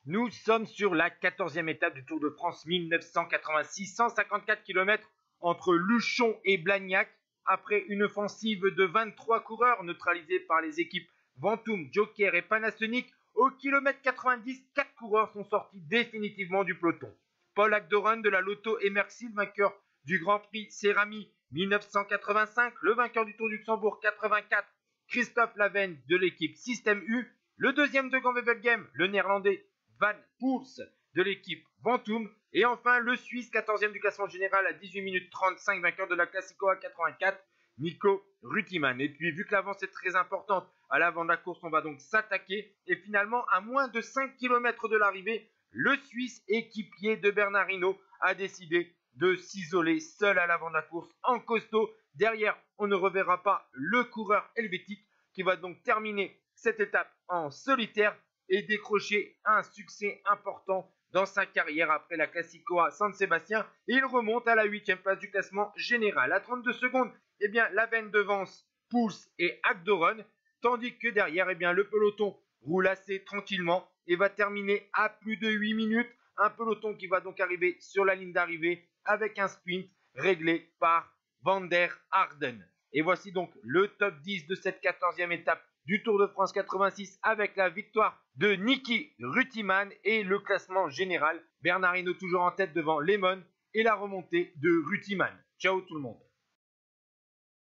Nous sommes sur la 14e étape du Tour de France 1986, 154 km entre Luchon et Blagnac. Après une offensive de 23 coureurs neutralisés par les équipes Ventoux, Joker et Panasonic, au kilomètre 90, 4 coureurs sont sortis définitivement du peloton. Paul Agdoron de la Lotto Emersil, vainqueur du Grand Prix Cerami 1985, le vainqueur du Tour du Luxembourg 84, Christophe Lavenne de l'équipe Système U, le deuxième de Wevelgem, le néerlandais Van Poels de l'équipe Ventoux, et enfin le Suisse 14e du classement général à 18 minutes 35, vainqueur de la Classico à 84, Nico Rutiman. Et puis vu que l'avance est très importante à l'avant de la course, on va donc s'attaquer, et finalement à moins de 5 km de l'arrivée, le Suisse équipier de Bernard Hinault a décidé de s'isoler seul à l'avant de la course en costaud. Derrière, on ne reverra pas le coureur helvétique qui va donc terminer cette étape en solitaire et décrocher un succès important dans sa carrière après la Classico à San Sébastien. Et il remonte à la 8e place du classement général. À 32 secondes, eh bien, Lavenne devance Poels et Agdoron, tandis que derrière, eh bien, le peloton roule assez tranquillement et va terminer à plus de 8 minutes. Un peloton qui va donc arriver sur la ligne d'arrivée avec un sprint réglé par Van der Harden. Et voici donc le top 10 de cette 14e étape du Tour de France 86 avec la victoire de Niki Rutiman et le classement général. Bernard Hinault toujours en tête devant Lemon et la remontée de Rutiman. Ciao tout le monde.